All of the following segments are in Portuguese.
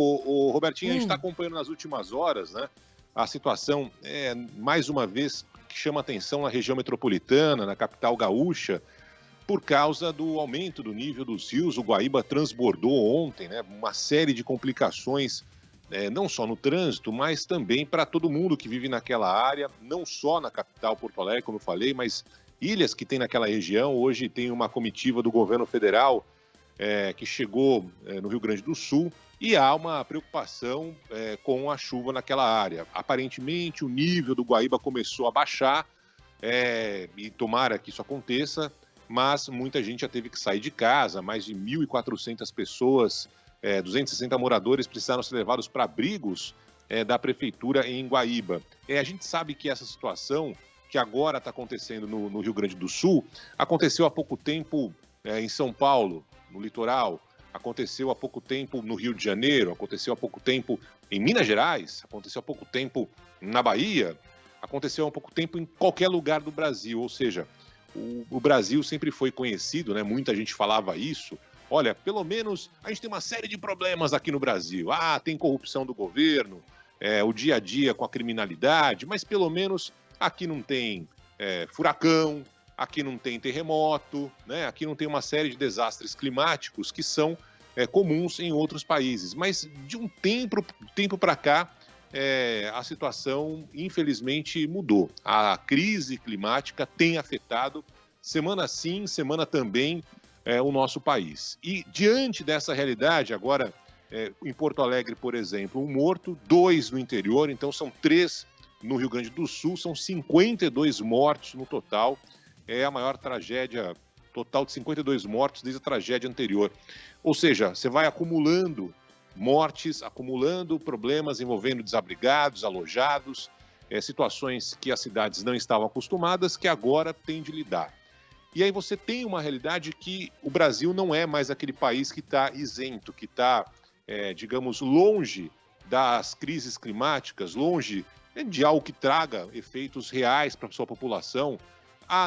O Robertinho, a gente está Hum. acompanhando nas últimas horas, né? A situação, mais uma vez, que chama atenção na região metropolitana, na capital gaúcha, por causa do aumento do nível dos rios. O Guaíba transbordou ontem, né? Uma série de complicações, não só no trânsito, mas também para todo mundo que vive naquela área, não só na capital Porto Alegre, como eu falei, mas ilhas que tem naquela região. Hoje tem uma comitiva do governo federal que chegou no Rio Grande do Sul, e há uma preocupação com a chuva naquela área. Aparentemente, o nível do Guaíba começou a baixar, e tomara que isso aconteça, mas muita gente já teve que sair de casa. Mais de 1.400 pessoas, 260 moradores precisaram ser levados para abrigos da prefeitura em Guaíba. A gente sabe que essa situação que agora está acontecendo no Rio Grande do Sul aconteceu há pouco tempo em São Paulo, no litoral, aconteceu há pouco tempo no Rio de Janeiro, aconteceu há pouco tempo em Minas Gerais, aconteceu há pouco tempo na Bahia, aconteceu há pouco tempo em qualquer lugar do Brasil. Ou seja, o Brasil sempre foi conhecido, né? Muita gente falava isso. Olha, pelo menos a gente tem uma série de problemas aqui no Brasil. Tem corrupção do governo, o dia a dia com a criminalidade, mas pelo menos aqui não tem furacão, aqui não tem terremoto, né? Aqui não tem uma série de desastres climáticos que são comuns em outros países. Mas de um tempo para cá, a situação, infelizmente, mudou. A crise climática tem afetado, semana sim, semana também, o nosso país. E diante dessa realidade, agora, em Porto Alegre, por exemplo, 1 morto, 2 no interior, então são 3 no Rio Grande do Sul, são 52 mortos no total. É a maior tragédia, total de 52 mortos desde a tragédia anterior. Ou seja, você vai acumulando mortes, acumulando problemas envolvendo desabrigados, alojados, situações que as cidades não estavam acostumadas, que agora têm de lidar. E aí você tem uma realidade que o Brasil não é mais aquele país que está isento, que está, digamos, longe das crises climáticas, longe de algo que traga efeitos reais para a sua população.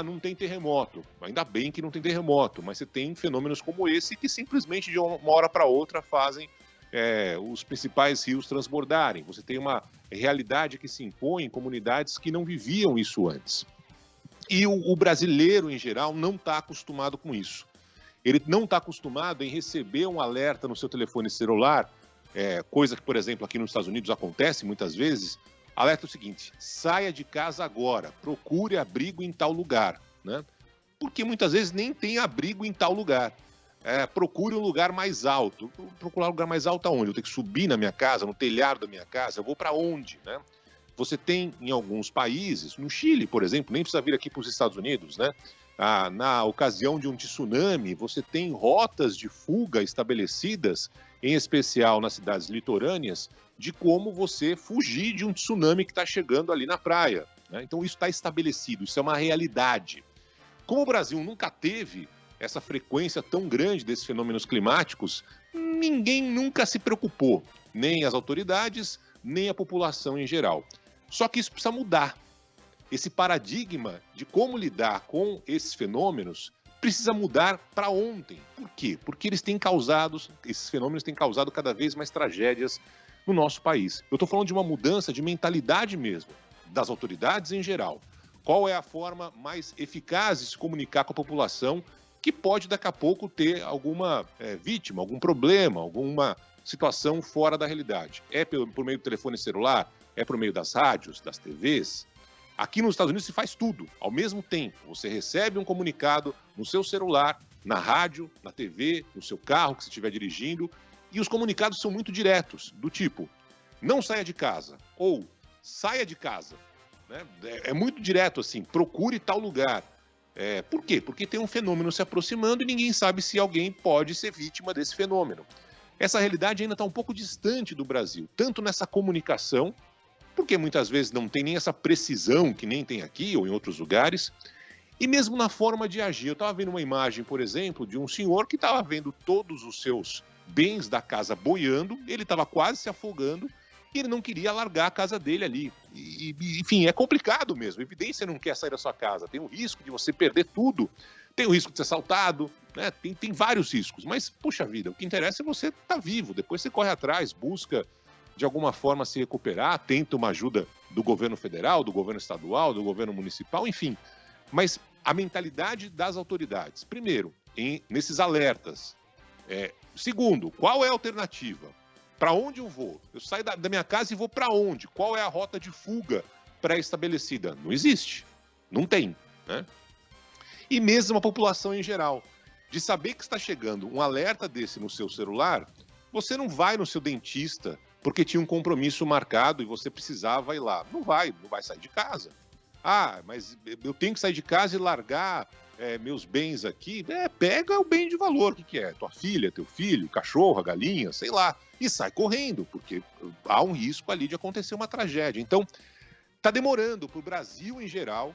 Não tem terremoto. Ainda bem que não tem terremoto, mas você tem fenômenos como esse que simplesmente de uma hora para outra fazem os principais rios transbordarem. Você tem uma realidade que se impõe em comunidades que não viviam isso antes. E o brasileiro, em geral, não está acostumado com isso. Ele não está acostumado em receber um alerta no seu telefone celular, coisa que, por exemplo, aqui nos Estados Unidos acontece muitas vezes. Alerta o seguinte: saia de casa agora, procure abrigo em tal lugar, né? Porque muitas vezes nem tem abrigo em tal lugar. Procure um lugar mais alto. Procurar um lugar mais alto aonde? Eu tenho que subir na minha casa, no telhado da minha casa? Eu vou para onde, né? Você tem em alguns países, no Chile, por exemplo, nem precisa vir aqui para os Estados Unidos, né? Na ocasião de um tsunami, você tem rotas de fuga estabelecidas, em especial nas cidades litorâneas, de como você fugir de um tsunami que está chegando ali na praia, né? Então isso está estabelecido, isso é uma realidade. Como o Brasil nunca teve essa frequência tão grande desses fenômenos climáticos, ninguém nunca se preocupou, nem as autoridades, nem a população em geral. Só que isso precisa mudar. Esse paradigma de como lidar com esses fenômenos precisa mudar para ontem. Por quê? Porque esses fenômenos têm causado cada vez mais tragédias no nosso país. Eu estou falando de uma mudança de mentalidade mesmo, das autoridades em geral. Qual é a forma mais eficaz de se comunicar com a população que pode daqui a pouco ter alguma vítima, algum problema, alguma situação fora da realidade? Por meio do telefone celular? É por meio das rádios, das TVs? Aqui nos Estados Unidos se faz tudo ao mesmo tempo. Você recebe um comunicado no seu celular, na rádio, na TV, no seu carro que você estiver dirigindo, e os comunicados são muito diretos, do tipo: não saia de casa, ou saia de casa, né? É muito direto assim: procure tal lugar. Por quê? Porque tem um fenômeno se aproximando e ninguém sabe se alguém pode ser vítima desse fenômeno. Essa realidade ainda está um pouco distante do Brasil, tanto nessa comunicação, porque muitas vezes não tem nem essa precisão que nem tem aqui ou em outros lugares, e mesmo na forma de agir. Eu estava vendo uma imagem, por exemplo, de um senhor que estava vendo todos os seus bens da casa boiando, ele estava quase se afogando, e ele não queria largar a casa dele ali. Enfim, é complicado mesmo. Evidência não quer sair da sua casa. Tem o risco de você perder tudo, tem o risco de ser assaltado, né? Tem vários riscos. Mas, puxa vida, o que interessa é você estar vivo. Depois você corre atrás, busca de alguma forma se recuperar, tenta uma ajuda do governo federal, do governo estadual, do governo municipal, enfim. Mas a mentalidade das autoridades, primeiro, nesses alertas. Segundo, qual é a alternativa? Para onde eu vou? Eu saio da minha casa e vou para onde? Qual é a rota de fuga pré-estabelecida? Não existe. Não tem, né? E mesmo a população em geral. De saber que está chegando um alerta desse no seu celular, você não vai no seu dentista porque tinha um compromisso marcado e você precisava ir lá. Não vai sair de casa. Ah, mas eu tenho que sair de casa e largar meus bens aqui. Pega o bem de valor, o que é? Tua filha, teu filho, cachorro, a galinha, sei lá, e sai correndo, porque há um risco ali de acontecer uma tragédia. Então, está demorando para o Brasil em geral,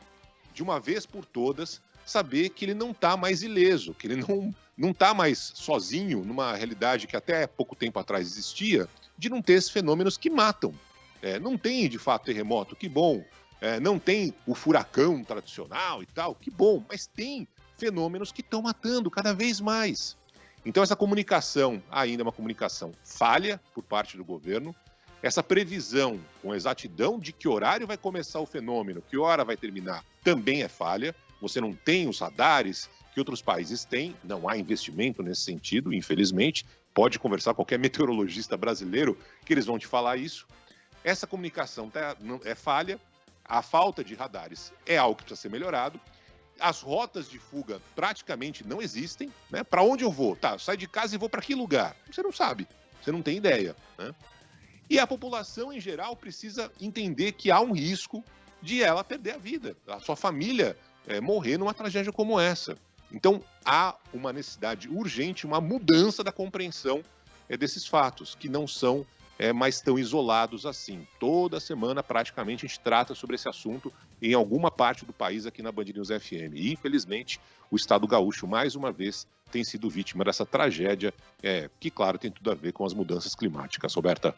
de uma vez por todas, saber que ele não está mais ileso, que ele não está mais sozinho numa realidade que até pouco tempo atrás existia, de não ter esses fenômenos que matam. Não tem, de fato, terremoto, que bom. Não tem o furacão tradicional e tal, que bom, mas tem fenômenos que estão matando cada vez mais. Então essa comunicação ainda é uma comunicação falha por parte do governo, essa previsão com exatidão de que horário vai começar o fenômeno, que hora vai terminar, também é falha. Você não tem os radares que outros países têm, não há investimento nesse sentido, infelizmente. Pode conversar com qualquer meteorologista brasileiro que eles vão te falar isso. Essa comunicação é falha, a falta de radares é algo que precisa ser melhorado, as rotas de fuga praticamente não existem, né? Para onde eu vou? Tá, eu saio de casa e vou para que lugar? Você não sabe, você não tem ideia, né? E a população em geral precisa entender que há um risco de ela perder a vida, a sua família morrer numa tragédia como essa. Então há uma necessidade urgente, uma mudança da compreensão desses fatos, que não são mais tão isolados assim. Toda semana, praticamente, a gente trata sobre esse assunto em alguma parte do país aqui na Band News FM. E, infelizmente, o Estado gaúcho, mais uma vez, tem sido vítima dessa tragédia, que, claro, tem tudo a ver com as mudanças climáticas. Roberta.